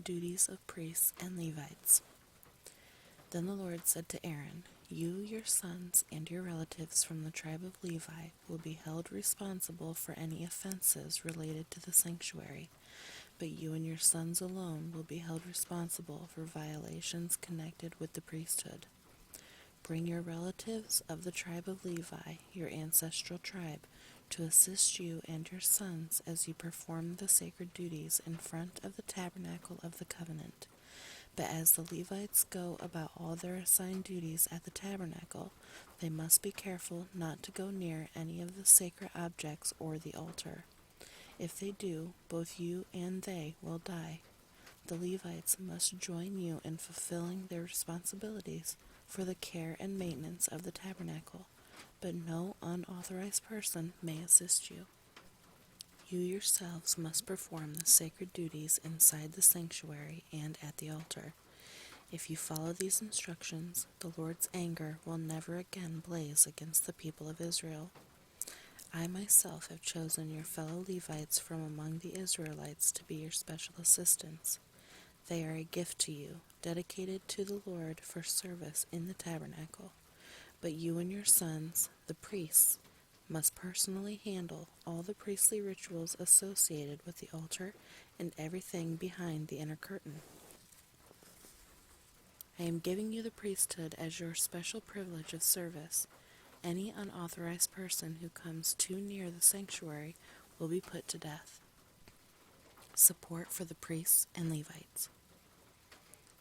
duties of priests and Levites. Then the Lord said to Aaron, "You, your sons, and your relatives from the tribe of Levi will be held responsible for any offenses related to the sanctuary, but you and your sons alone will be held responsible for violations connected with the priesthood. Bring your relatives of the tribe of Levi, your ancestral tribe, to assist you and your sons as you perform the sacred duties in front of the tabernacle of the covenant. But as the Levites go about all their assigned duties at the tabernacle, they must be careful not to go near any of the sacred objects or the altar. If they do, both you and they will die. The Levites must join you in fulfilling their responsibilities for the care and maintenance of the tabernacle, but no unauthorized person may assist you. You yourselves must perform the sacred duties inside the sanctuary and at the altar. If you follow these instructions, the Lord's anger will never again blaze against the people of Israel. I myself have chosen your fellow Levites from among the Israelites to be your special assistants. They are a gift to you, dedicated to the Lord for service in the tabernacle. But you and your sons, the priests, must personally handle all the priestly rituals associated with the altar and everything behind the inner curtain. I am giving you the priesthood as your special privilege of service. Any unauthorized person who comes too near the sanctuary will be put to death. Support for the priests and Levites.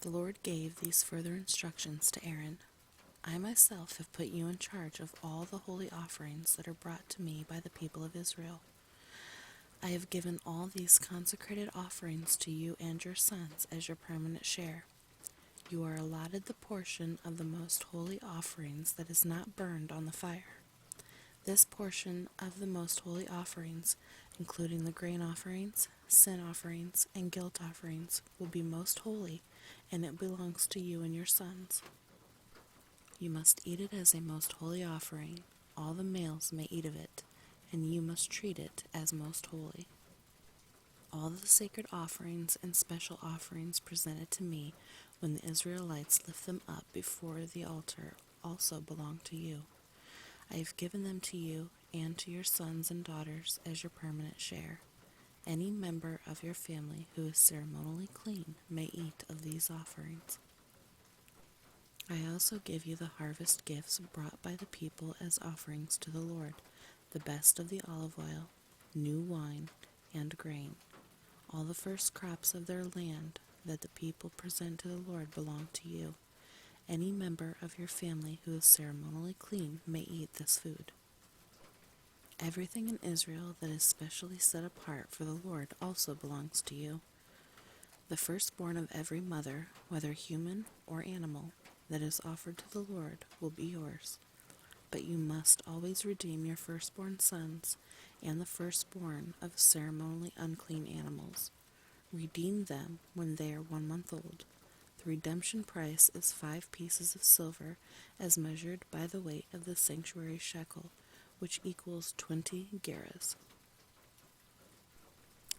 The Lord gave these further instructions to Aaron. I myself have put you in charge of all the holy offerings that are brought to me by the people of Israel. I have given all these consecrated offerings to you and your sons as your permanent share. You are allotted the portion of the most holy offerings that is not burned on the fire. This portion of the most holy offerings, including the grain offerings, sin offerings, and guilt offerings, will be most holy, and it belongs to you and your sons. You must eat it as a most holy offering. All the males may eat of it, and you must treat it as most holy. All the sacred offerings and special offerings presented to me when the Israelites lift them up before the altar also belong to you. I have given them to you and to your sons and daughters as your permanent share. Any member of your family who is ceremonially clean may eat of these offerings. I also give you the harvest gifts brought by the people as offerings to the Lord, the best of the olive oil, new wine, and grain. All the first crops of their land that the people present to the Lord belong to you. Any member of your family who is ceremonially clean may eat this food. Everything in Israel that is specially set apart for the Lord also belongs to you. The firstborn of every mother, whether human or animal, that is offered to the Lord will be yours. But you must always redeem your firstborn sons and the firstborn of ceremonially unclean animals. Redeem them when they are 1 month old. The redemption price is 5 pieces of silver, as measured by the weight of the sanctuary shekel, which equals 20 gerahs.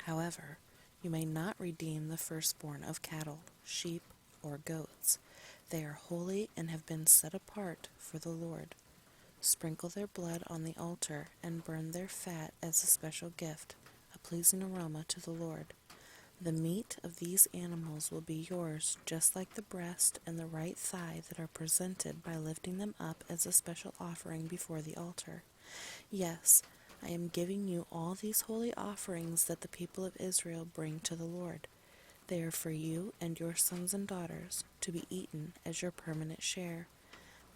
However, you may not redeem the firstborn of cattle, sheep, or goats. They are holy and have been set apart for the Lord. Sprinkle their blood on the altar and burn their fat as a special gift, a pleasing aroma to the Lord. The meat of these animals will be yours, just like the breast and the right thigh that are presented by lifting them up as a special offering before the altar. Yes, I am giving you all these holy offerings that the people of Israel bring to the Lord. They are for you and your sons and daughters, to be eaten as your permanent share.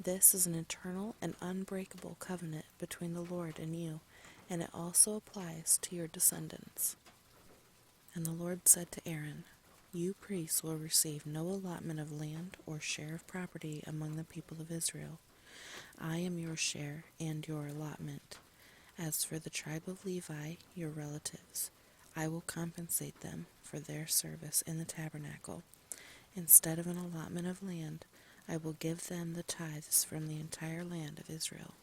This is an eternal and unbreakable covenant between the Lord and you, and it also applies to your descendants. And the Lord said to Aaron, You priests will receive no allotment of land or share of property among the people of Israel. I am your share and your allotment. As for the tribe of Levi, your relatives, I will compensate them for their service in the tabernacle. Instead of an allotment of land, I will give them the tithes from the entire land of Israel.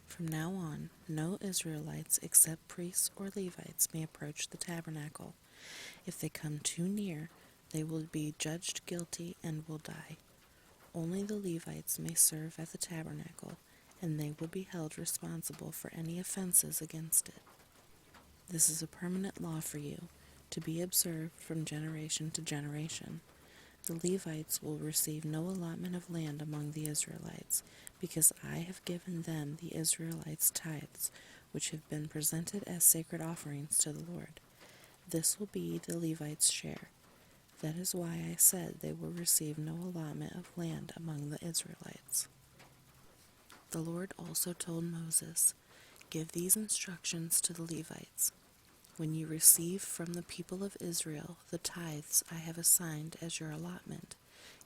From now on, no Israelites except priests or Levites may approach the tabernacle. If they come too near, They will be judged guilty and will die. Only the Levites may serve at the tabernacle, and they will be held responsible for any offenses against it. This is a permanent law for you, to be observed from generation to generation. The Levites will receive no allotment of land among the Israelites, because I have given them the Israelites' tithes, which have been presented as sacred offerings to the Lord. This will be the Levites' share. That is why I said they will receive no allotment of land among the Israelites. The Lord also told Moses, "Give these instructions to the Levites. When you receive from the people of Israel the tithes I have assigned as your allotment,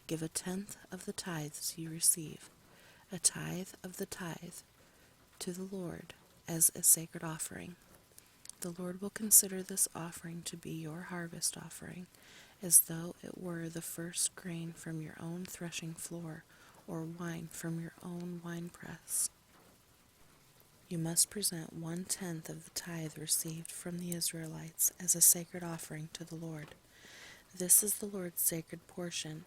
give a tenth of the tithes you receive, a tithe of the tithe, to the Lord as a sacred offering. The Lord will consider this offering to be your harvest offering, as though it were the first grain from your own threshing floor, or wine from your own winepress. You must present 1/10 of the tithe received from the Israelites as a sacred offering to the Lord. This is the Lord's sacred portion,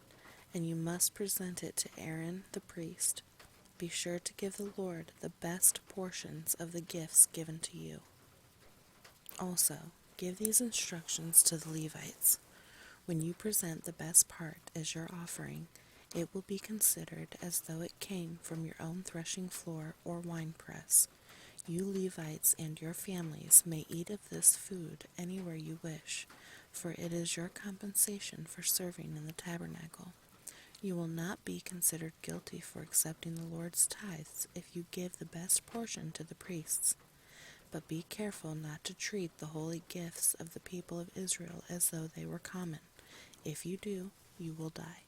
and you must present it to Aaron the priest. Be sure to give the Lord the best portions of the gifts given to you. Also, give these instructions to the Levites. When you present the best part as your offering, it will be considered as though it came from your own threshing floor or winepress. You Levites and your families may eat of this food anywhere you wish, for it is your compensation for serving in the tabernacle. You will not be considered guilty for accepting the Lord's tithes if you give the best portion to the priests. But be careful not to treat the holy gifts of the people of Israel as though they were common. If you do, you will die."